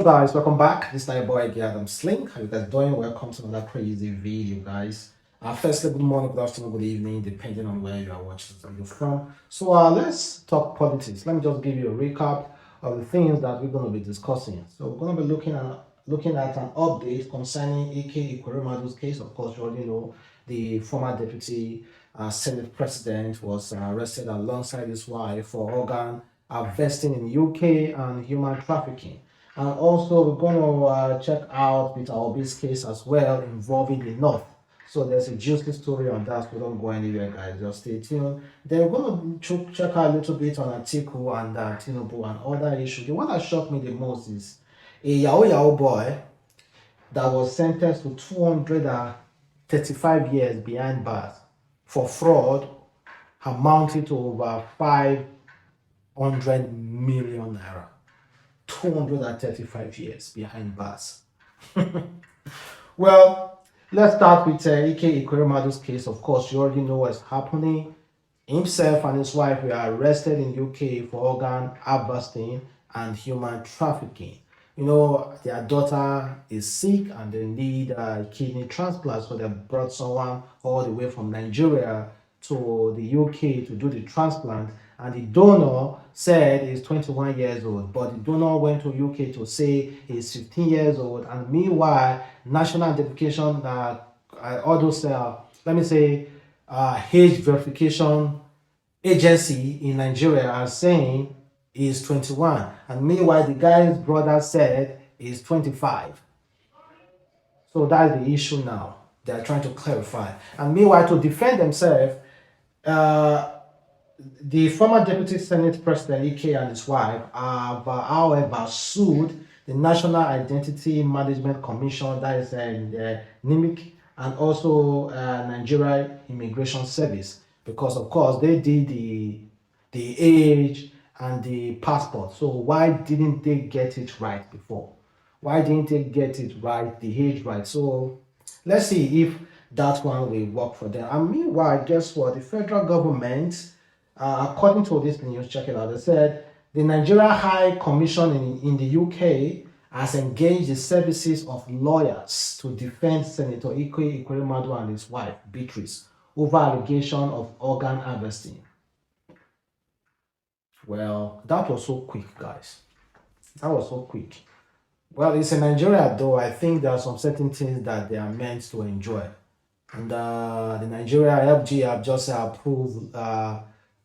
guys, welcome back. This is your boy Adamslink. How you guys doing? Welcome to another crazy video, guys. Firstly, good morning, good afternoon, good evening, depending on where you are watching this video from. So let's talk politics. Let me just give you a recap of the things that we're going to be discussing. So we're going to be looking at an update concerning Eke Ekweremadu's case. Of course, you already know the former deputy Senate president was arrested alongside his wife for organ harvesting in UK and human trafficking. And also, we're going to check out Peter Obi's case as well involving the North. So there's a juicy story on that. We don't go anywhere, guys. Just stay tuned. Then we're going to check out a little bit on Atiku and Tinubu and other issues. The one that shocked me the most is a Yahoo boy that was sentenced to 235 years behind bars for fraud amounting to over 500 million naira. 235 years behind bars. Well, let's start with Eke Ekweremadu's case. Of course, you already know what's happening. Himself and his wife were arrested in UK for organ harvesting and human trafficking. You know, their daughter is sick and they need a kidney transplant, so they brought someone all the way from Nigeria to the UK to do the transplant, and the donor said he's 21 years old, but the donor went to UK to say he's 15 years old, and meanwhile national identification all those let me say age verification agency in Nigeria are saying he's 21, and meanwhile the guy's brother said he's 25. So that's the issue now. They're trying to clarify. And meanwhile, to defend themselves, the former deputy Senate president Ike and his wife have, however, sued the National Identity Management Commission, that is NIMIC, and also Nigeria Immigration Service, because of course they did the age and the passport. So why didn't they get it right before? Why didn't they get it right, the age right? So let's see if that one will work for them. And meanwhile, guess what? The federal government, according to this news, check it out, they said the Nigeria High Commission in the UK has engaged the services of lawyers to defend Senator Eke Ekweremadu and his wife, Beatrice, over allegation of organ harvesting. Well, that was so quick, guys. That was so quick. Well, it's in Nigeria, though. I think there are some certain things that they are meant to enjoy. And the Nigeria FG have just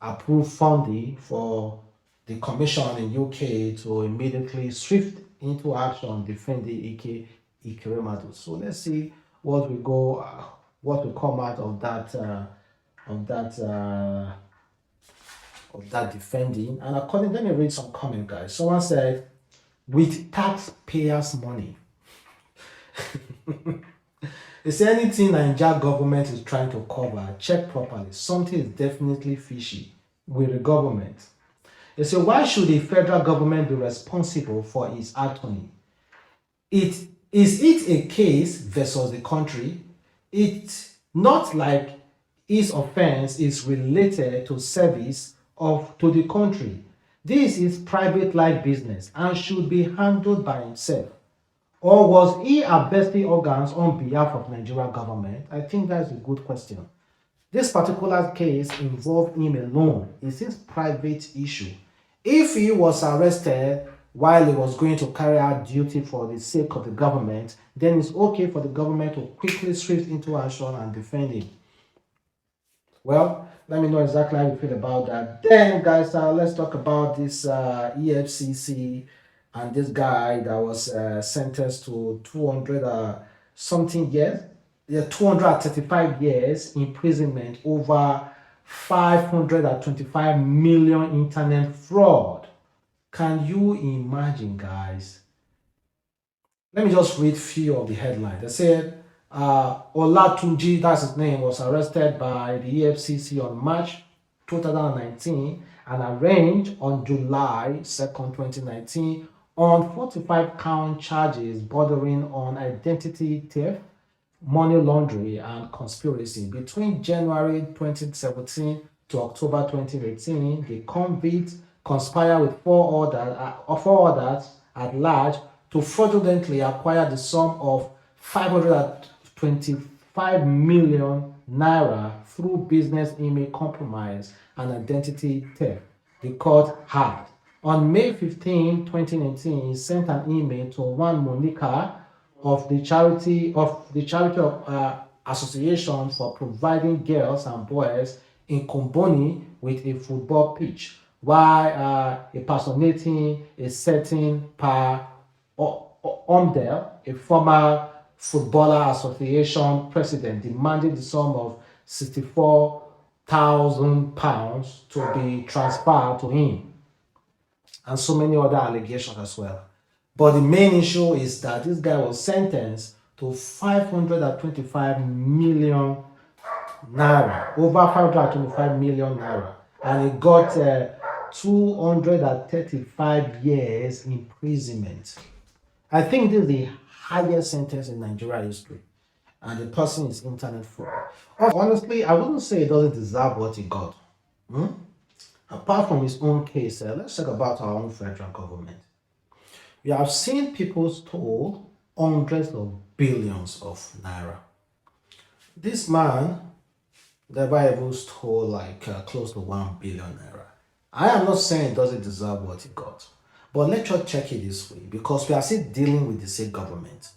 approved funding for the commission in UK to immediately swift into action defending Eke Ekweremadu. So let's see what will come out of that defending. And let me read some comment, guys. Someone said, with taxpayers' money. Is there anything Nigeria government is trying to cover? Check properly. Something is definitely fishy with the government. They say, why should the federal government be responsible for its attorney? Is it a case versus the country? It's not like his offense is related to service to the country. This is private life business and should be handled by himself. Or was he harvesting organs on behalf of Nigerian government? I think that's a good question. This particular case involved him alone. It's his private issue. If he was arrested while he was going to carry out duty for the sake of the government, then it's okay for the government to quickly swift into action and defend him. Well, let me know exactly how you feel about that. Then, guys, let's talk about this EFCC and this guy that was sentenced to 200 something years, 235 years imprisonment over 525 million internet fraud. Can you imagine, guys? Let me just read a few of the headlines. They said Olatunji, that's his name, was arrested by the EFCC on March 2019 and arraigned on July 2nd, 2019 on 45 count charges bordering on identity theft, money laundering, and conspiracy. Between January 2017 to October 2018, the convicts conspired with four others at large to fraudulently acquire the sum of 525 million naira through business email compromise and identity theft. The court had. On May 15, 2019, he sent an email to one Monica of the charity association for providing girls and boys in Komboni with a football pitch, while impersonating a certain Pa Omdel, a former footballer association president, demanded the sum of £64,000 to be transferred to him, and so many other allegations as well. But the main issue is that this guy was sentenced to 525 million naira, over 525 million naira, and he got 235 years imprisonment. I think this is the highest sentence in Nigeria history, and the person is internet fraud. Honestly, I wouldn't say he doesn't deserve what he got. Apart from his own case, let's talk about our own federal government. We have seen people stole hundreds of billions of naira. This man never even stole like close to 1 billion naira. I am not saying he doesn't deserve what he got, but let's just check it this way, because we are still dealing with the same government.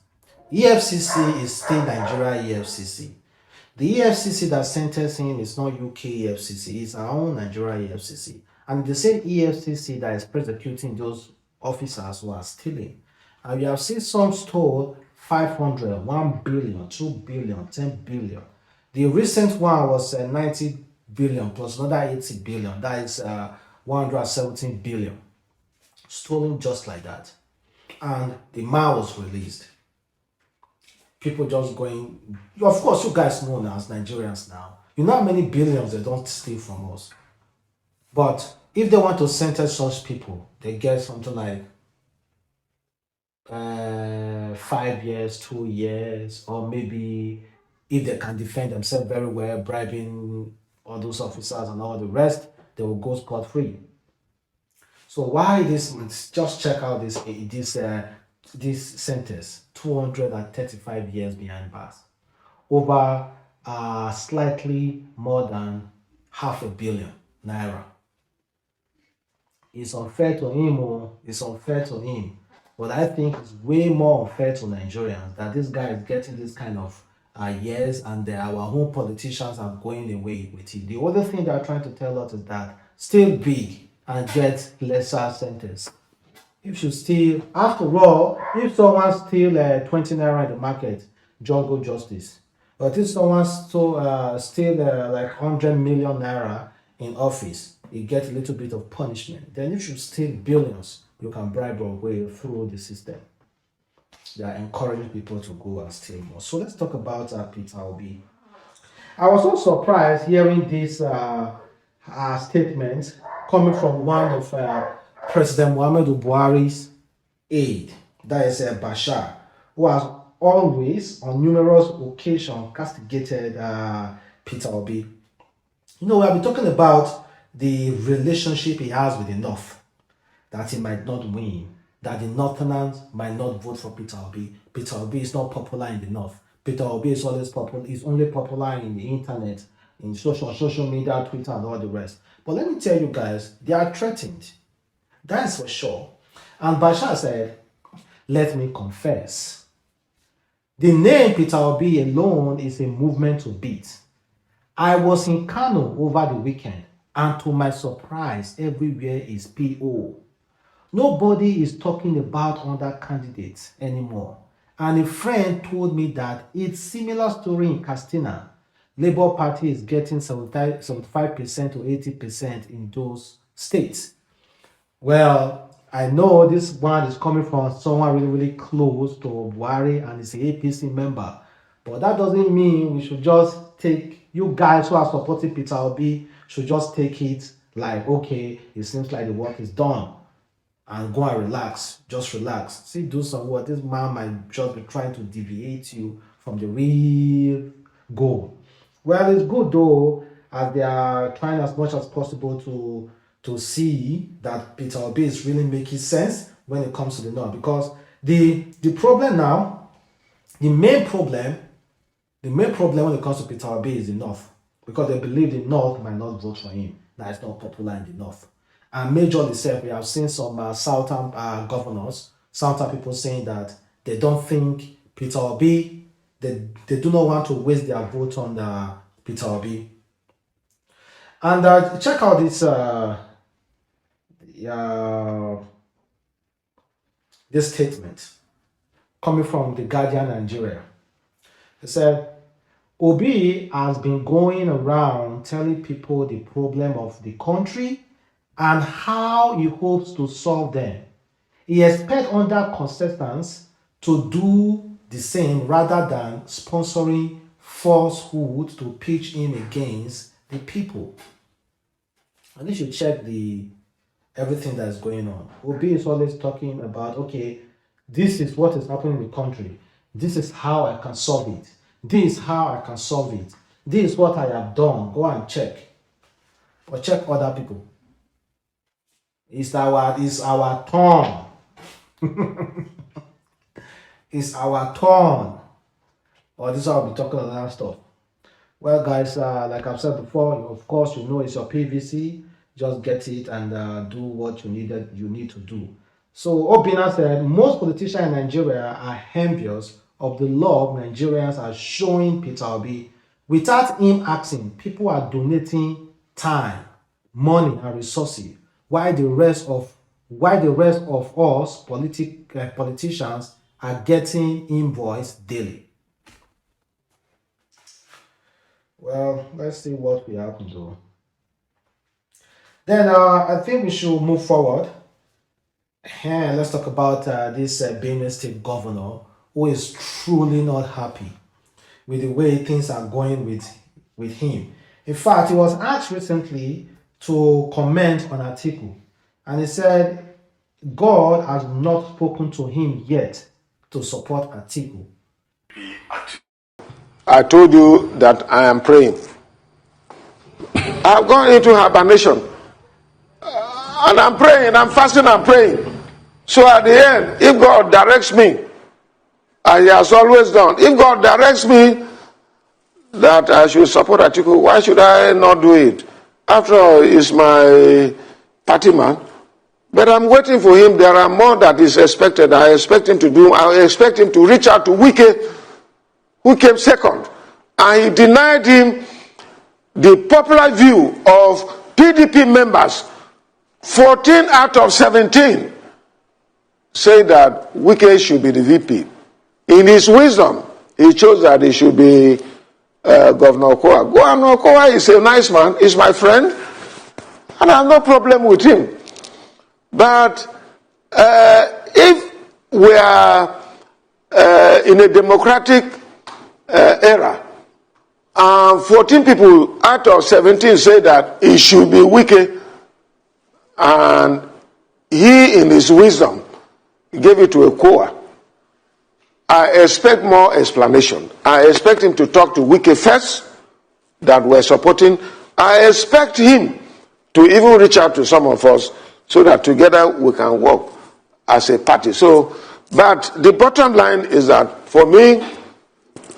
EFCC is still Nigeria EFCC. The EFCC that sentenced him is not UK EFCC, it's our own Nigeria EFCC. And the same EFCC that is prosecuting those officers who are stealing. And we have seen some stole 500, 1 billion, 2 billion, 10 billion. The recent one was 90 billion plus another 80 billion. That is 117 billion. Stolen just like that. And the man was released. People just going, of course, you guys know now as Nigerians now, you know how many billions they don't steal from us. But if they want to sentence such people, they get something like 5 years, 2 years, or maybe if they can defend themselves very well, bribing all those officers and all the rest, they will go scot-free. So why this? Just check out this sentence: 235 years behind bars, over slightly more than £500 million naira. It's unfair to him, it's unfair to him. But I think it's way more unfair to Nigerians that this guy is getting this kind of years, and our own politicians are going away with it. The other thing they are trying to tell us is that still big and get lesser sentence. If you steal, after all, if someone steal 20 naira in the market, jungle justice. But if someone steal like 100 million naira in office, you get a little bit of punishment. Then if you steal billions, you can bribe your way through the system. They are encouraging people to go and steal more. So let's talk about Peter Obi. I was so surprised hearing this statement coming from one of President Muhammadu Buhari's aide, that is Bashar, who has always, on numerous occasions, castigated Peter Obi. You know, we have been talking about the relationship he has with the North, that he might not win, that the Northerners might not vote for Peter Obi. Peter Obi is not popular in the North. Peter Obi is always popular, is only popular in the internet, in social media, Twitter, and all the rest. But let me tell you guys, they are threatened. That's for sure. And Bashar said, let me confess. The name Peter Obi alone is a movement to beat. I was in Kano over the weekend, and to my surprise, everywhere is PO. Nobody is talking about other candidates anymore. And a friend told me that it's similar story in Castina. Labour Party is getting 75% to 80% in those states. Well, I know this one is coming from someone really, really close to Buhari and is an APC member. But that doesn't mean we should just take, you guys who are supporting Peter Obi should just take it like, okay, it seems like the work is done, and go and relax. Just relax. See, do some work. This man might just be trying to deviate you from the real goal. Well, it's good though, as they are trying as much as possible to see that Peter Obi is really making sense when it comes to the North. Because The problem now, the main problem when it comes to Peter Obi is the North, because they believe the North might not vote for him. That is not popular in the North. And majorly said, we have seen some southern governors, southern people saying that they don't think Peter Obi, they do not want to waste their vote on Peter Obi. And check out this statement coming from the Guardian Nigeria. It said, Obi has been going around telling people the problem of the country and how he hopes to solve them. He expects other contestants to do the same rather than sponsoring falsehood to pitch him against the people. And you should check everything that's going on. Obi is always talking about, okay, this is what is happening in the country. This is how I can solve it. This is how I can solve it. This is what I have done. Go and check. Or check other people. It's our turn. It's our turn. Or this is how I'll be talking about that stuff. Well, guys, like I've said before, of course, you know it's your PVC. Just get it and do what you need to do. So Obina said, most politicians in Nigeria are envious of the love Nigerians are showing Peter Obi. Without him asking, people are donating time, money, and resources, while the rest of us politicians are getting invoiced daily. Well, let's see what will happen though. Then I think we should move forward. And let's talk about this Benue State governor who is truly not happy with the way things are going with him. In fact, he was asked recently to comment on Atiku, and he said God has not spoken to him yet to support Atiku. I told you that I am praying. I've gone into hibernation. And I'm praying, I'm fasting, I'm praying. So at the end, if God directs me, as He has always done, if God directs me that I should support Atiku, why should I not do it? After all, he's my party man. But I'm waiting for him. There are more that is expected. I expect him to do. I expect him to reach out to Wike, who came second. And he denied him the popular view of PDP members. 14 out of 17 say that Wike should be the VP. In his wisdom, he chose that he should be Governor Okowa. Governor Okowa is a nice man. He's my friend. And I have no problem with him. But if we are in a democratic era, 14 people out of 17 say that it should be Wike, and he, in his wisdom, gave it to Okowa, I expect more explanation. I expect him to talk to Wike first, that we're supporting. I expect him to even reach out to some of us so that together we can work as a party. So, but the bottom line is that for me,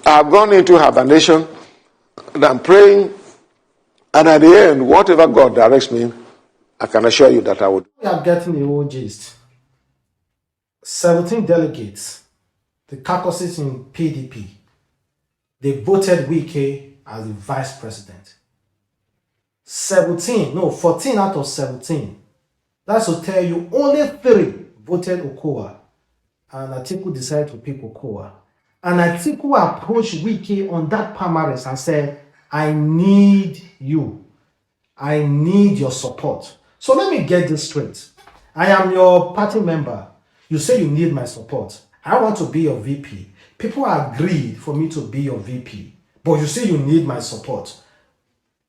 I've gone into hibernation and I'm praying, and at the end, whatever God directs me, I can assure you that I would. We are getting the whole gist. 17 delegates, the caucuses in PDP, they voted Wike as the vice president. 14 out of 17. That's to tell you only 3 voted Okowa, and Atiku decided to pick Okowa. And Atiku approached Wike on that primaries and said, I need you. I need your support. So let me get this straight. I am your party member. You say you need my support. I want to be your VP. People agreed for me to be your VP. But you say you need my support.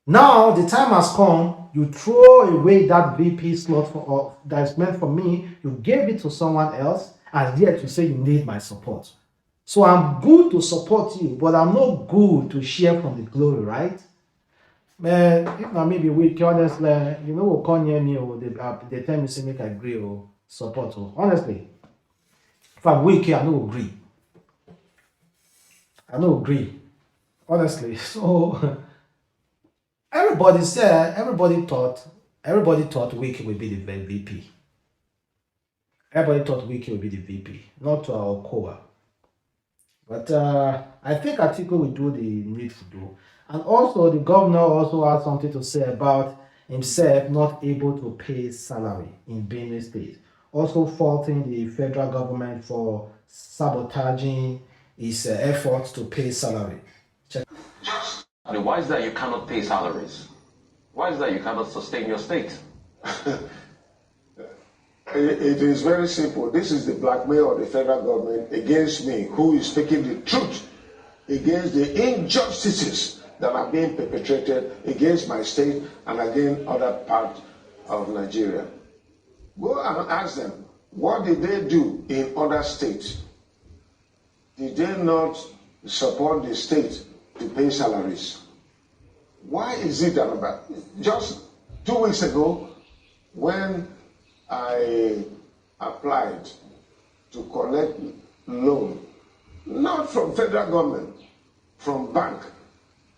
Now the time has come. You throw away that VP slot that is meant for me. You gave it to someone else. And yet you say you need my support. So I'm good to support you. But I'm not good to share from the glory, right? Man, if I maybe weak, honestly, you know, will come near me or they tell me to make agree or support. Honestly, From Wike, I no agree. I no agree. Honestly. So everybody thought Wike would be the VP. Everybody thought Wike would be the VP, not to our core. But I think Atiku will do the need to do. And also, the governor also has something to say about himself not able to pay salary in Benue State. Also faulting the federal government for sabotaging his efforts to pay salary. Check. Why is that you cannot pay salaries? Why is that you cannot sustain your state? It is very simple. This is the blackmail of the federal government against me, who is speaking the truth against the injustices that are being perpetrated against my state and against other parts of Nigeria. Go and ask them, what did they do in other states? Did they not support the state to pay salaries? Why is it that just 2 weeks ago, when I applied to collect loan, not from federal government, from bank,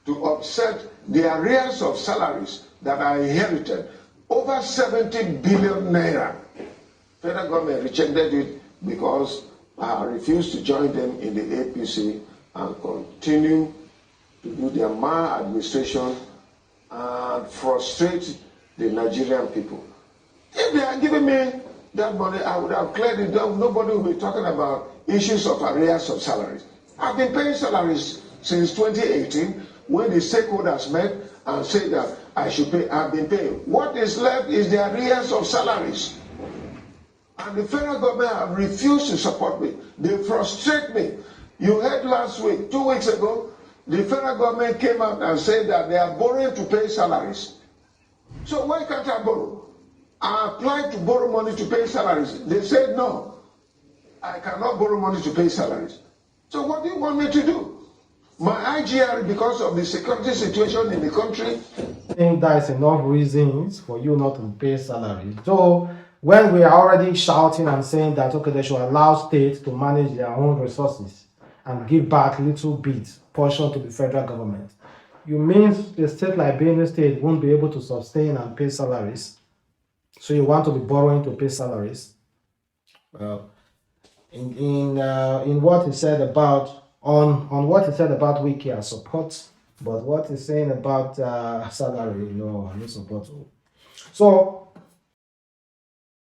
to offset the arrears of salaries that I inherited, over 70 billion naira. Federal government rejected it because I refused to join them in the APC and continue to do their maladministration and frustrate the Nigerian people. If they had given me that money, I would have cleared it down. Nobody will be talking about issues of arrears of salaries. I've been paying salaries since 2018 when the stakeholders met and said that I should pay. I've been paying. What is left is the arrears of salaries. And the federal government have refused to support me. They frustrate me. You heard last week, 2 weeks ago, the federal government came out and said that they are borrowing to pay salaries. So why can't I borrow? I applied to borrow money to pay salaries. They said no, I cannot borrow money to pay salaries. So what do you want me to do? My IGR, because of the security situation in the country. I think that is enough reasons for you not to pay salary. So when we are already shouting and saying that okay, they should allow states to manage their own resources and give back little bit portion to the federal government, you mean the state like Benue State won't be able to sustain and pay salaries? So you want to be borrowing to pay salaries? Well, in what he said about on what he said about Wiki, I support, but what he's saying about salary, no, I don't support. So